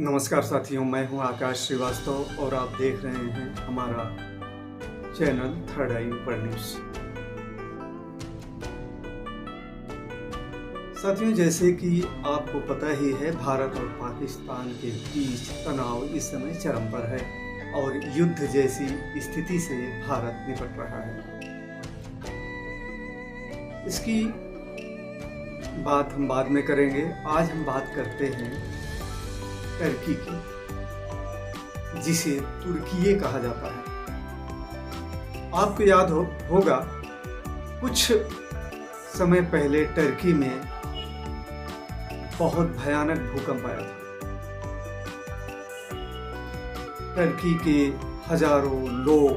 नमस्कार साथियों, मैं हूं आकाश श्रीवास्तव और आप देख रहे हैं हमारा चैनल थर्ड आई पर न्यूज। साथियों, जैसे कि आपको पता ही है, भारत और पाकिस्तान के बीच तनाव इस समय चरम पर है और युद्ध जैसी स्थिति से भारत निपट रहा है। इसकी बात हम बाद में करेंगे। आज हम बात करते हैं टर्की की, जिसे तुर्कीये कहा जाता है। आपको याद होगा कुछ समय पहले टर्की में बहुत भयानक भूकंप आया था। टर्की के हजारों लोग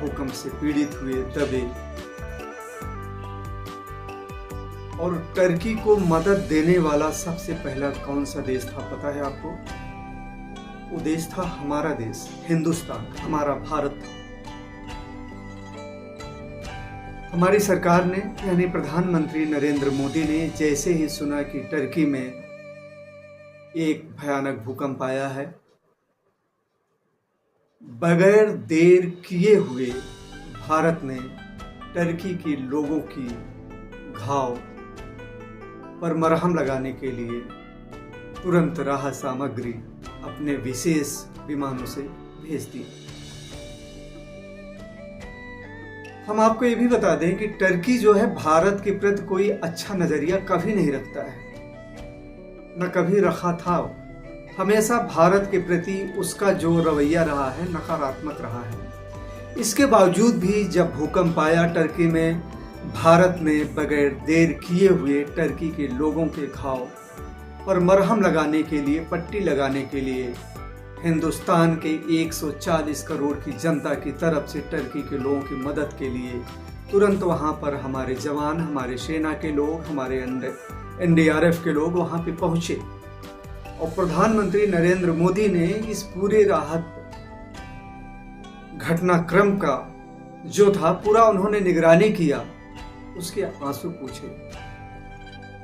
भूकंप से पीड़ित हुए, दबे, और टर्की को मदद देने वाला सबसे पहला कौन सा देश था पता है आपको? वो देश था हमारा देश, हिंदुस्तान, हमारा भारत था। हमारी सरकार ने, यानी प्रधानमंत्री नरेंद्र मोदी ने जैसे ही सुना कि टर्की में एक भयानक भूकंप आया है, बगैर देर किए हुए भारत ने टर्की के लोगों की घाव पर मरहम लगाने के लिए तुरंत राहत सामग्री अपने विशेष विमानों से भेज दी। हम आपको ये भी बता दें कि टर्की जो है भारत के प्रति कोई अच्छा नजरिया कभी नहीं रखता है, न कभी रखा था। हमेशा भारत के प्रति उसका जो रवैया रहा है नकारात्मक रहा है। इसके बावजूद भी जब भूकंप आया टर्की में, भारत ने बगैर देर किए हुए टर्की के लोगों के घाव पर मरहम लगाने के लिए, पट्टी लगाने के लिए, हिंदुस्तान के 140 करोड़ की जनता की तरफ से टर्की के लोगों की मदद के लिए तुरंत वहां पर हमारे जवान, हमारे सेना के लोग, हमारे NDRF के लोग वहां पे पहुंचे। और प्रधानमंत्री नरेंद्र मोदी ने इस पूरे राहत घटनाक्रम का जो था पूरा उन्होंने निगरानी किया, उसके आंसू पूछे।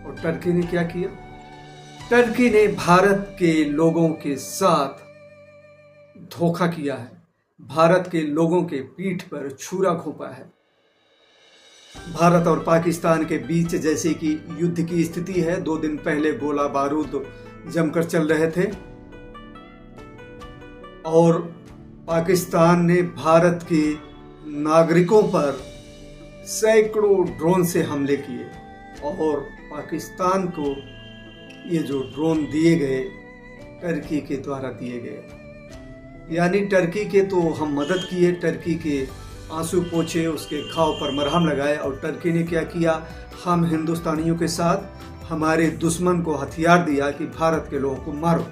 और टर्की ने क्या किया? टर्की ने भारत के लोगों के साथ धोखा किया है, भारत के लोगों के पीठ पर छुरा घोंपा है। भारत और पाकिस्तान के बीच जैसे कि युद्ध की स्थिति है, 2 दिन पहले गोला बारूद जमकर चल रहे थे और पाकिस्तान ने भारत के नागरिकों पर सैकड़ों ड्रोन से हमले किए और पाकिस्तान को ये जो ड्रोन दिए गए टर्की के द्वारा दिए गए। यानी टर्की के तो हम मदद किए, टर्की के आंसू पोंछे, उसके घाव पर मरहम लगाए। और टर्की ने क्या किया? हम हिंदुस्तानियों के साथ हमारे दुश्मन को हथियार दिया कि भारत के लोगों को मारो।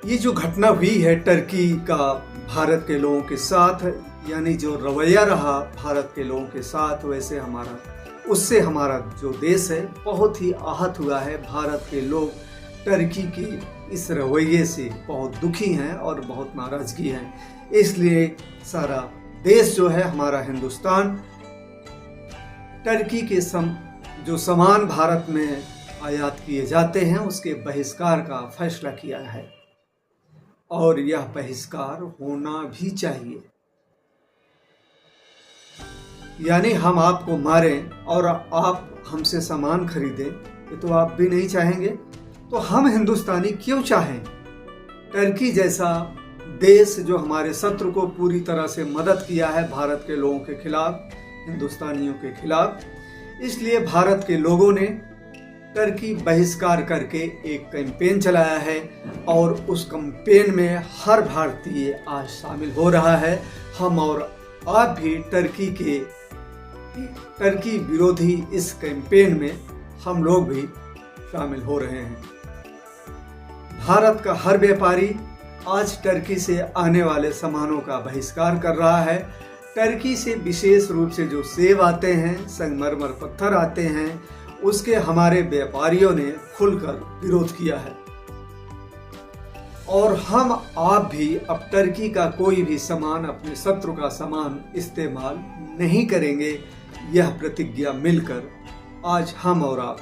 ये जो घटना हुई है टर्की का भारत के लोगों के साथ, यानी जो रवैया रहा भारत के लोगों के साथ, वैसे उससे हमारा जो देश है बहुत ही आहत हुआ है। भारत के लोग टर्की के इस रवैये से बहुत दुखी हैं और बहुत नाराजगी है। इसलिए सारा देश जो है हमारा हिंदुस्तान, टर्की के जो सामान भारत में आयात किए जाते हैं उसके बहिष्कार का फैसला किया है और यह बहिष्कार होना भी चाहिए। यानी हम आपको मारें और आप हमसे सामान खरीदें, ये तो आप भी नहीं चाहेंगे। तो हम हिंदुस्तानी क्यों चाहें? टर्की जैसा देश जो हमारे शत्रु को पूरी तरह से मदद किया है भारत के लोगों के खिलाफ, हिंदुस्तानियों के खिलाफ, इसलिए भारत के लोगों ने टर्की बहिष्कार करके एक कैंपेन चलाया है और उस कैंपेन में हर भारतीय आज शामिल हो रहा है। हम और आप भी टर्की विरोधी इस कैंपेन में हम लोग भी शामिल हो रहे हैं। भारत का हर व्यापारी आज टर्की से आने वाले सामानों का बहिष्कार कर रहा है। टर्की से विशेष रूप से जो सेब आते हैं, संगमरमर पत्थर आते हैं, उसके हमारे व्यापारियों ने खुलकर विरोध किया है। और हम आप भी अब टर्की का कोई भी सामान, अपने शत्रु का सामान इस्तेमाल नहीं करेंगे। यह प्रतिज्ञा मिलकर आज हम और आप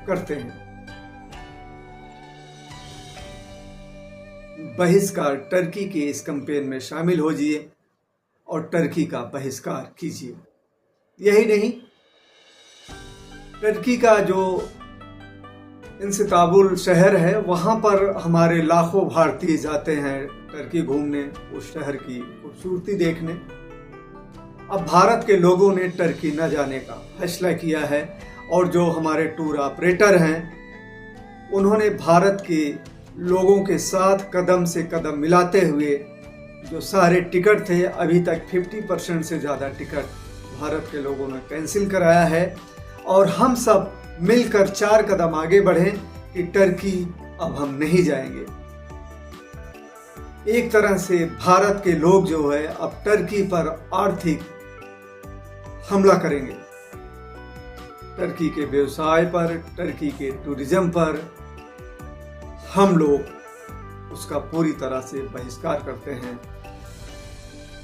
करते हैं। बहिष्कार टर्की के इस कैंपेन में शामिल हो जाइए और टर्की का बहिष्कार कीजिए। यही नहीं, टर्की का जो इस्तांबुल शहर है वहाँ पर हमारे लाखों भारतीय जाते हैं टर्की घूमने, उस शहर की खूबसूरती देखने। अब भारत के लोगों ने टर्की न जाने का फैसला किया है और जो हमारे टूर ऑपरेटर हैं उन्होंने भारत के लोगों के साथ कदम से कदम मिलाते हुए जो सारे टिकट थे, अभी तक 50% से ज़्यादा टिकट भारत के लोगों ने कैंसिल कराया है। और हम सब मिलकर 4 कदम आगे बढ़े कि टर्की अब हम नहीं जाएंगे। एक तरह से भारत के लोग जो है अब टर्की पर आर्थिक हमला करेंगे, टर्की के व्यवसाय पर, टर्की के टूरिज्म पर हम लोग उसका पूरी तरह से बहिष्कार करते हैं,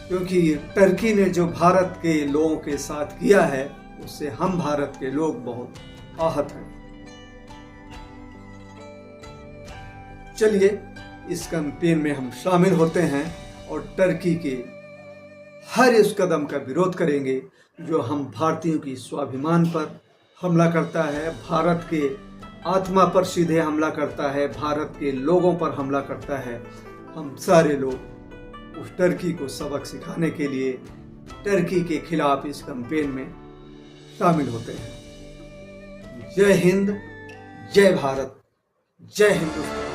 क्योंकि टर्की ने जो भारत के लोगों के साथ किया है उससे हम भारत के लोग बहुत आहत हैं। चलिए इस कैंपेन में हम शामिल होते हैं और टर्की के हर इस कदम का विरोध करेंगे जो हम भारतीयों की स्वाभिमान पर हमला करता है, भारत के आत्मा पर सीधे हमला करता है, भारत के लोगों पर हमला करता है। हम सारे लोग उस टर्की को सबक सिखाने के लिए टर्की के खिलाफ इस कैंपेन में शामिल होते हैं। जय हिंद, जय भारत, जय हिंदुस्तान।